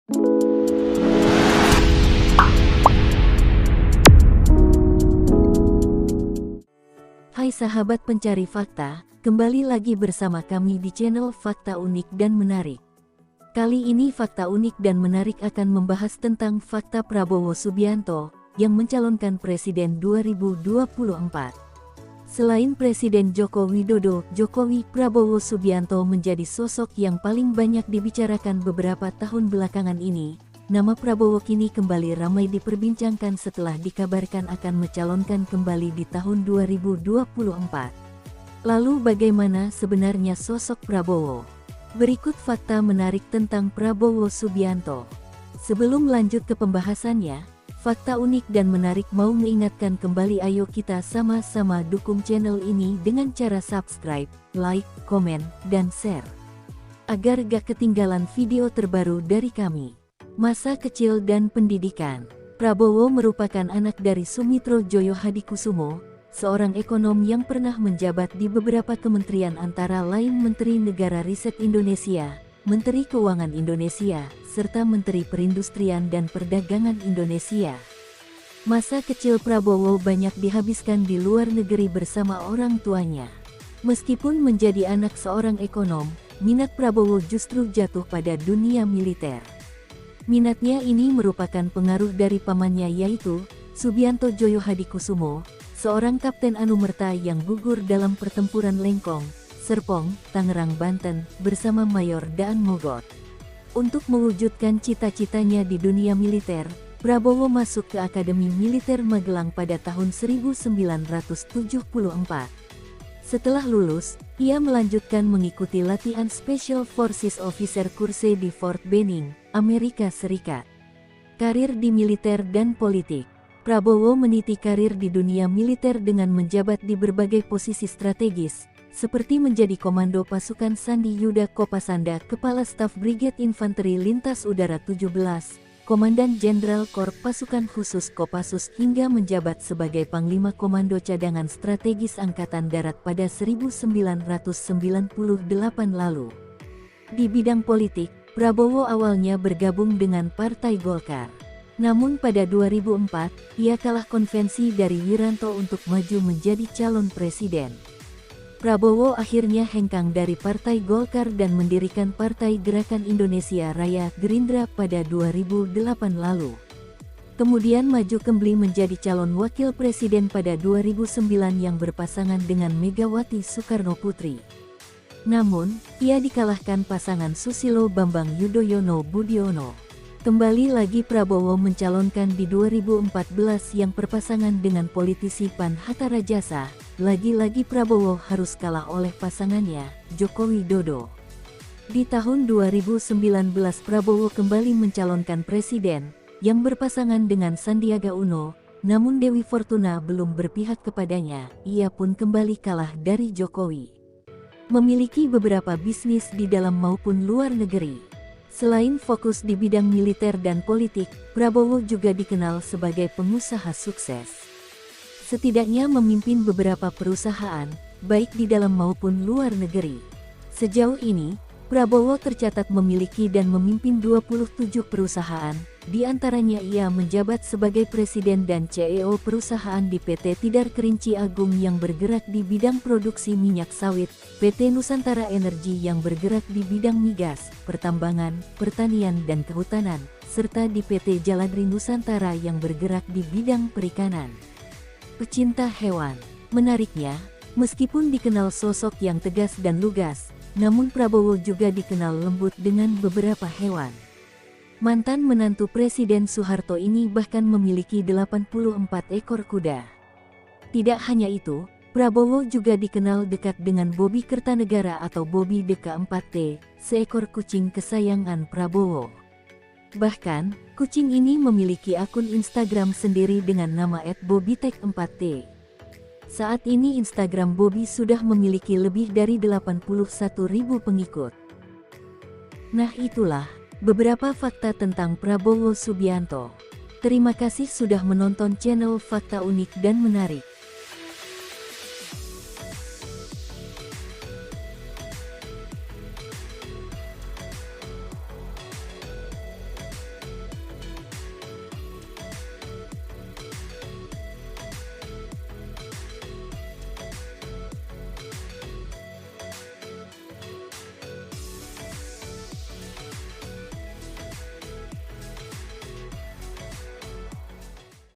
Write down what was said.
Hai sahabat pencari fakta, kembali lagi bersama kami di channel Fakta Unik dan Menarik. Kali ini fakta unik dan menarik akan membahas tentang fakta Prabowo Subianto yang mencalonkan Presiden 2024. Selain Presiden Joko Widodo, Prabowo Subianto menjadi sosok yang paling banyak dibicarakan beberapa tahun belakangan ini. Nama Prabowo kini kembali ramai diperbincangkan setelah dikabarkan akan mencalonkan kembali di tahun 2024. Lalu bagaimana sebenarnya sosok Prabowo? Berikut fakta menarik tentang Prabowo Subianto. Sebelum lanjut ke pembahasannya, fakta unik dan menarik mau mengingatkan kembali, ayo kita sama-sama dukung channel ini dengan cara subscribe, like, komen, dan share. Agar gak ketinggalan video terbaru dari kami. Masa kecil dan pendidikan. Prabowo merupakan anak dari Sumitro Joyo Hadikusumo, seorang ekonom yang pernah menjabat di beberapa kementerian antara lain Menteri Negara Riset Indonesia, Menteri Keuangan Indonesia, serta Menteri Perindustrian dan Perdagangan Indonesia. Masa kecil Prabowo banyak dihabiskan di luar negeri bersama orang tuanya. Meskipun menjadi anak seorang ekonom, minat Prabowo justru jatuh pada dunia militer. Minatnya ini merupakan pengaruh dari pamannya, yaitu Subianto Joyo Hadikusumo, seorang kapten Anumerta yang gugur dalam pertempuran Lengkong, Serpong, Tangerang, Banten, bersama Mayor Daan Mogot. Untuk mewujudkan cita-citanya di dunia militer, Prabowo masuk ke Akademi Militer Magelang pada tahun 1974. Setelah lulus, ia melanjutkan mengikuti latihan Special Forces Officer Course di Fort Benning, Amerika Serikat. Karir di militer dan politik. Prabowo meniti karir di dunia militer dengan menjabat di berbagai posisi strategis, seperti menjadi Komando Pasukan Sandi Yuda Kopasanda, Kepala Staf Brigade Infanteri Lintas Udara 17, Komandan Jenderal Korps Pasukan Khusus Kopassus, hingga menjabat sebagai Panglima Komando Cadangan Strategis Angkatan Darat pada 1998 lalu. Di bidang politik, Prabowo awalnya bergabung dengan Partai Golkar. Namun pada 2004, ia kalah konvensi dari Wiranto untuk maju menjadi calon presiden. Prabowo akhirnya hengkang dari Partai Golkar dan mendirikan Partai Gerakan Indonesia Raya Gerindra pada 2008 lalu. Kemudian maju kembali menjadi calon wakil presiden pada 2009 yang berpasangan dengan Megawati Soekarno Putri. Namun, ia dikalahkan pasangan Susilo Bambang Yudhoyono Budiono. Kembali lagi Prabowo mencalonkan di 2014 yang berpasangan dengan politisi PAN Hatta Rajasa. Lagi-lagi Prabowo harus kalah oleh pasangannya, Joko Widodo. Di tahun 2019 Prabowo kembali mencalonkan presiden, yang berpasangan dengan Sandiaga Uno, namun Dewi Fortuna belum berpihak kepadanya, ia pun kembali kalah dari Jokowi. Memiliki beberapa bisnis di dalam maupun luar negeri. Selain fokus di bidang militer dan politik, Prabowo juga dikenal sebagai pengusaha sukses. Setidaknya memimpin beberapa perusahaan, baik di dalam maupun luar negeri. Sejauh ini, Prabowo tercatat memiliki dan memimpin 27 perusahaan, di antaranya ia menjabat sebagai presiden dan CEO perusahaan di PT Tidar Kerinci Agung yang bergerak di bidang produksi minyak sawit, PT Nusantara Energi yang bergerak di bidang migas, pertambangan, pertanian dan kehutanan, serta di PT Jaladri Nusantara yang bergerak di bidang perikanan. Pecinta hewan. Menariknya, meskipun dikenal sosok yang tegas dan lugas, namun Prabowo juga dikenal lembut dengan beberapa hewan. Mantan menantu Presiden Soeharto ini bahkan memiliki 84 ekor kuda. Tidak hanya itu, Prabowo juga dikenal dekat dengan Bobby Kertanegara atau Bobby the Ke-4T, seekor kucing kesayangan Prabowo. Bahkan, kucing ini memiliki akun Instagram sendiri dengan nama @bobbytek4t. Saat ini Instagram Bobby sudah memiliki lebih dari 81.000 pengikut. Nah itulah beberapa fakta tentang Prabowo Subianto. Terima kasih sudah menonton channel Fakta Unik dan Menarik.